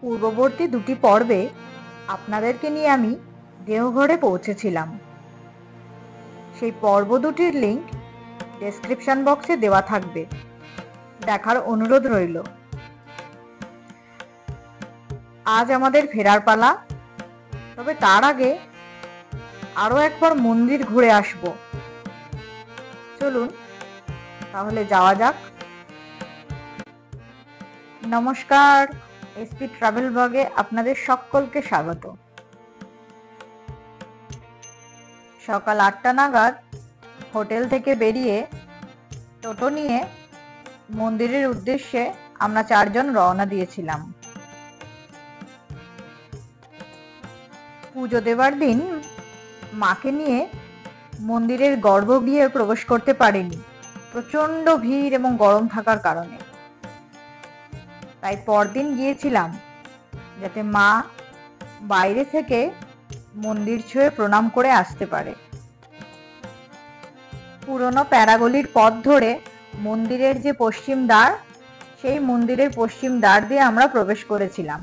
পূর্ববর্তী দুটি পর্বে আপনাদেরকে নিয়ে আমি দেওঘরে পৌঁছেছিলাম। সেই পর্ব দুটির লিংক ডেসক্রিপশন বক্সে দেওয়া থাকবে, দেখার অনুরোধ রইল। আজ আমাদের ফেরার পালা, তবে তার আগে আরো একবার মন্দির ঘুরে আসব। চলুন তাহলে যাওয়া যাক। নমস্কার, এসপি ট্রাভেল ব্লগে আপনাদের সকলকে স্বাগত। সকাল 8টা নাগাদ হোটেল থেকে বেরিয়ে টোটো নিয়ে মন্দিরের উদ্দেশ্যে আমরা 4 জন রওনা দিয়েছিলাম। পুজো দেবার দিন মাকে নিয়ে মন্দিরের গর্ভগৃহে প্রবেশ করতে পারিনি, প্রচন্ড ভিড় এবং গরম থাকার কারণে। তাই পরদিন গিয়েছিলাম যাতে মা বাইরে থেকে মন্দির ছুঁয়ে প্রণাম করে আসতে পারে। পুরনো প্যারাগলির পথ ধরে মন্দিরের যে পশ্চিম দ্বার, সেই মন্দিরের পশ্চিম দ্বার দিয়ে আমরা প্রবেশ করেছিলাম।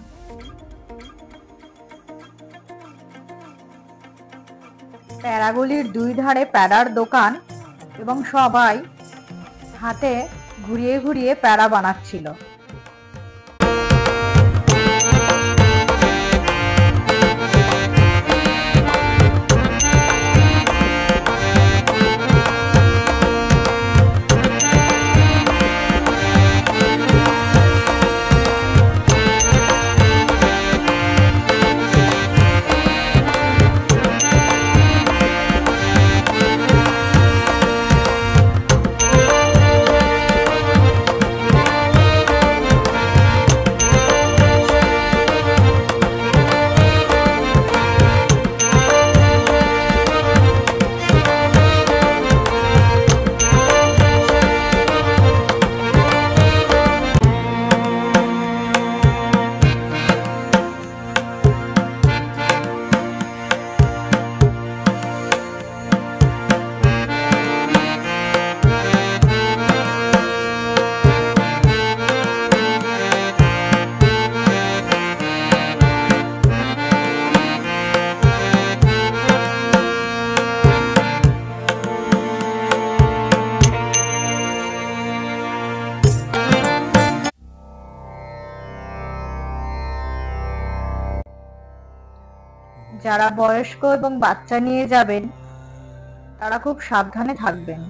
প্যারাগলির দুই ধারে প্যারার দোকান এবং সবাই হাতে ঘুরিয়ে ঘুরিয়ে প্যারা বানাচ্ছিল। যারা বয়স্ক এবং বাচ্চা নিয়ে যাবেন তারা খুব সাবধানে থাকবেন।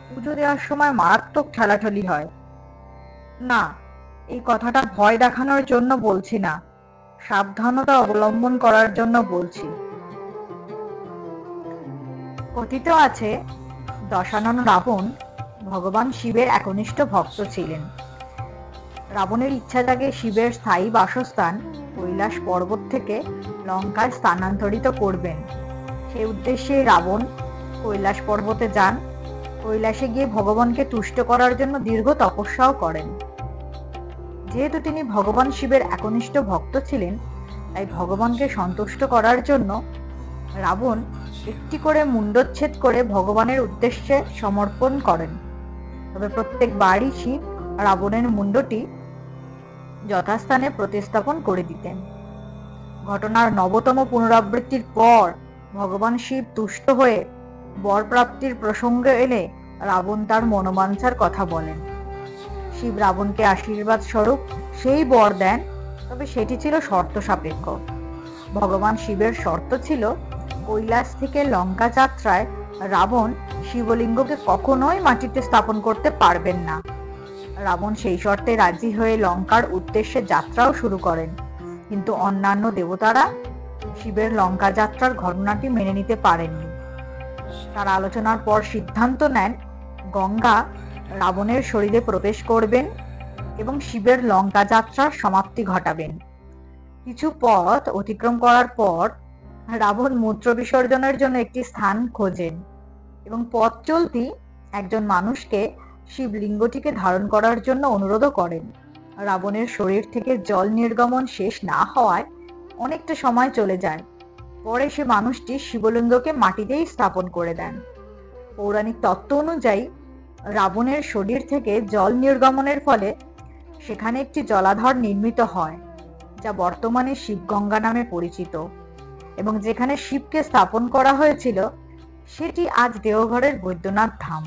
পুজো দেওয়ার সময় মারাত্মক ঠেলাঠেলি হয়। না, এই কথাটা ভয় দেখানোর জন্য বলছি না, সাবধানতা অবলম্বন করার জন্য বলছি। কথিত আছে দশানন রাবণ ভগবান শিবের একনিষ্ঠ ভক্ত ছিলেন। রাবণের ইচ্ছা জাগে শিবের স্থায়ী বাসস্থান কৈলাস পর্বত থেকে লঙ্কায় স্থানান্তরিত করবেন। সেই উদ্দেশ্যে রাবণ কৈলাস পর্বতে যান। কৈলাসে গিয়ে ভগবানকে তুষ্ট করার জন্য দীর্ঘ তপস্যাও করেন। যেহেতু তিনি ভগবান শিবের একনিষ্ঠ ভক্ত ছিলেন, তাই ভগবানকে সন্তুষ্ট করার জন্য রাবণ একটি করে মুণ্ডচ্ছেদ করে ভগবানের উদ্দেশ্যে সমর্পণ করেন। তবে প্রত্যেকবারই শিব রাবণের মুণ্ডটি যথাস্থানে প্রতিস্থাপন করে দিতেন। ঘটনার 9তম পুনরাবৃত্তির পর ভগবান শিব তুষ্ট হয়ে বর প্রাপ্তির প্রসঙ্গ এলে রাবণ তার মনোবাঞ্ছার কথা বলেন। শিব রাবণকে আশীর্বাদ স্বরূপ সেই বর দেন, তবে সেটি ছিল শর্ত সাপেক্ষ। ভগবান শিবের শর্ত ছিল কৈলাস থেকে লঙ্কা যাত্রায় রাবণ শিবলিঙ্গকে কখনোই মাটিতে স্থাপন করতে পারবেন না। রাবণ সেই শর্তে রাজি হয়ে লঙ্কার উদ্দেশ্যে যাত্রাও শুরু করেন, কিন্তু অন্যান্য দেবতারা শিবের লঙ্কা যাত্রার ঘটনাটি মেনে নিতে পারেননি। তারা আলোচনার পর সিদ্ধান্ত নেন গঙ্গা রাবণের শরীরে প্রবেশ করবেন এবং শিবের লঙ্কা যাত্রার সমাপ্তি ঘটাবেন। কিছু পথ অতিক্রম করার পর রাবণ মূত্র বিসর্জনের জন্য একটি স্থান খোঁজেন এবং পথ চলতি একজন মানুষকে শিবলিঙ্গটিকে ধারণ করার জন্য অনুরোধ করেন। রাবণের শরীর থেকে জল নির্গমন শেষ না হওয়ায় অনেকটা সময় চলে যায়। পরে সে মানুষটি শিবলিঙ্গকে মাটিতেই স্থাপন করে দেন। পৌরাণিক তত্ত্ব অনুযায়ী রাবণের শরীর থেকে জল নির্গমনের ফলে সেখানে একটি জলাধার নির্মিত হয় যা বর্তমানে শিবগঙ্গা নামে পরিচিত, এবং যেখানে শিবকে স্থাপন করা হয়েছিল সেটি আজ দেওঘরের বৈদ্যনাথ ধাম।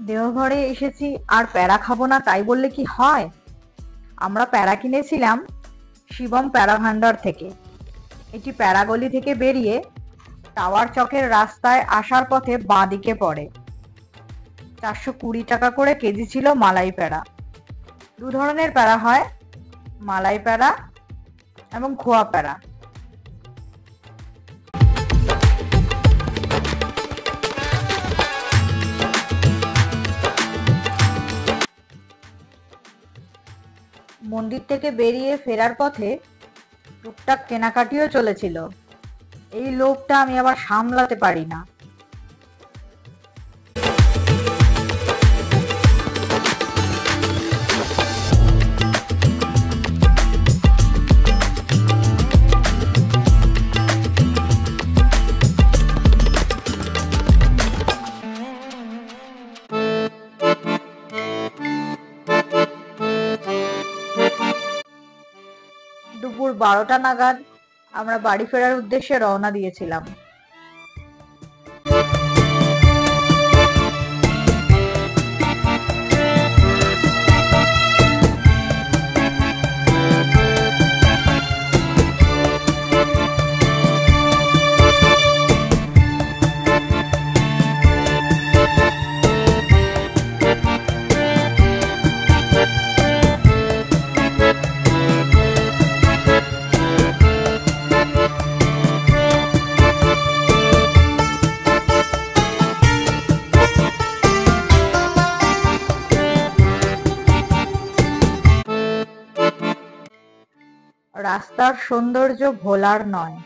দেওঘরে এসেছি আর প্যারা খাবো না তাই বললে কি হয়? আমরা প্যারা কিনেছিলাম শিবম প্যারা ভান্ডার থেকে। এটি প্যারাগলি থেকে বেরিয়ে টাওয়ার চকের রাস্তায় আসার পথে বাঁ দিকে পড়ে। 420 টাকা করে কেজি ছিল মালাই প্যারা। দু ধরনের প্যারা হয়, মালাই প্যারা এবং খোয়া প্যারা। মন্দির থেকে বেরিয়ে ফেরার পথে টুকটাক কেনাকাটিও চলেছিল। এই লোভটা আমি আবার সামলাতে পারি না। দুপুর 12টা নাগাদ আমরা বাড়ি ফেরার উদ্দেশ্যে রওনা দিয়েছিলাম। রাস্তার সৌন্দর্য ভোলার নয়।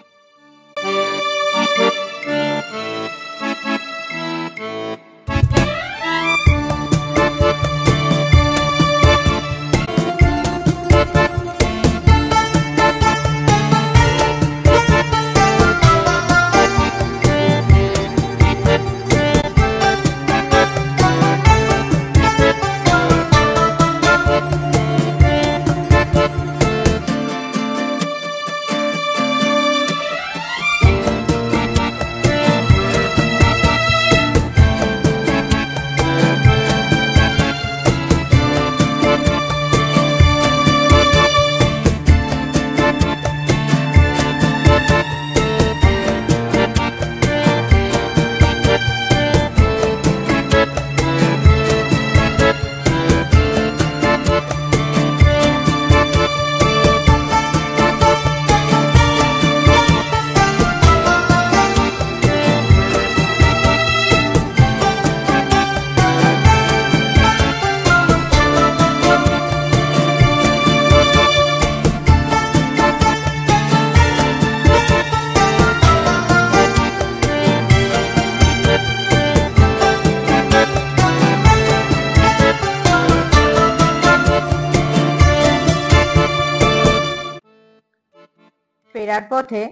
ফেরার পথে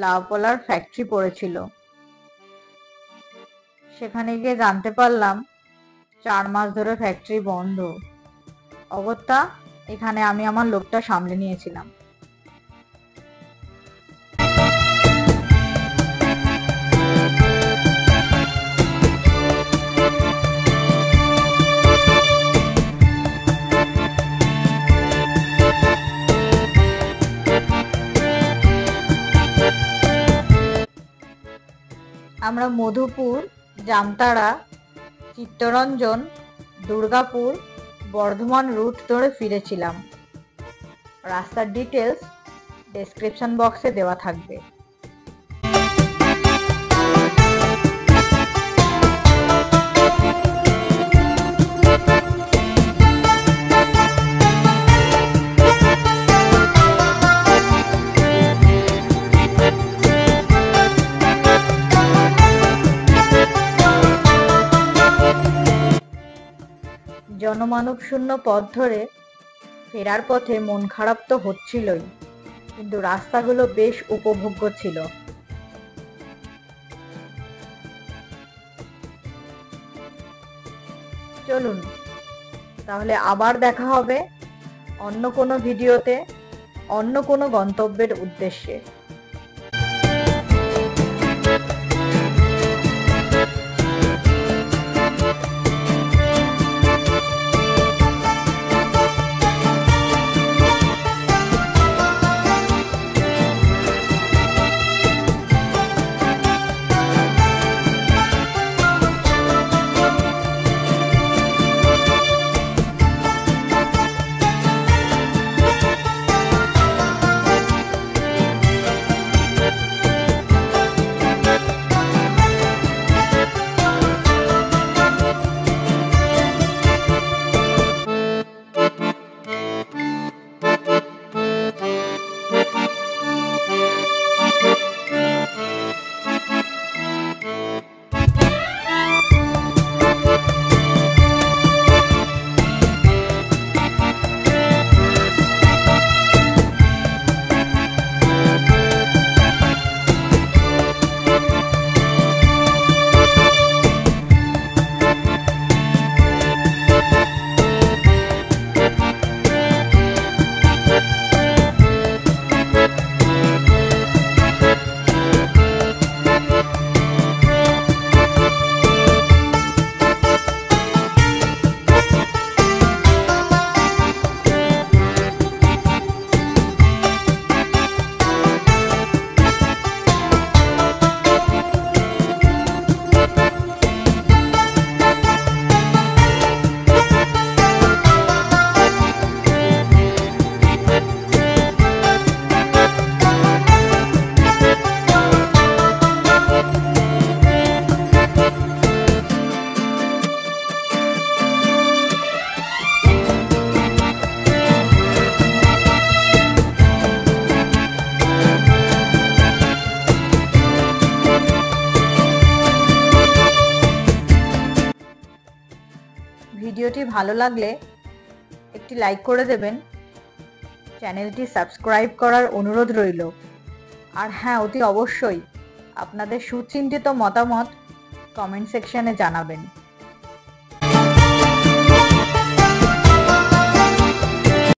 লাউপলার ফ্যাক্টরি পড়েছিল। সেখানে গিয়ে জানতে পারলাম 4 মাস ধরে ফ্যাক্টরি বন্ধ। অগত্যা এখানে আমি আমার লোকটা সামলে নিয়েছিলাম। আমরা মধুপুর, জামতারা, চিত্তরঞ্জন, দুর্গাপুর, বর্ধমান রুট ধরে ফিরেছিলাম। রাস্তার ডিটেলস ডেসক্রিপশন বক্সে দেওয়া থাকবে। জনমানব শূন্য পথ ধরে ফেরার পথে মন খারাপ তো হচ্ছিলই, কিন্তু রাস্তাগুলো বেশ উপভোগ্য ছিল। চলুন তাহলে আবার দেখা হবে অন্য কোনো ভিডিওতে, অন্য কোনো গন্তব্যের উদ্দেশ্যে। ভিডিওটি ভালো লাগলে একটি লাইক করে দেবেন, চ্যানেলটি সাবস্ক্রাইব করার অনুরোধ রইল। আর হ্যাঁ, অতি অবশ্যই আপনাদের সুচিন্তিত মতামত কমেন্ট সেকশনে জানাবেন।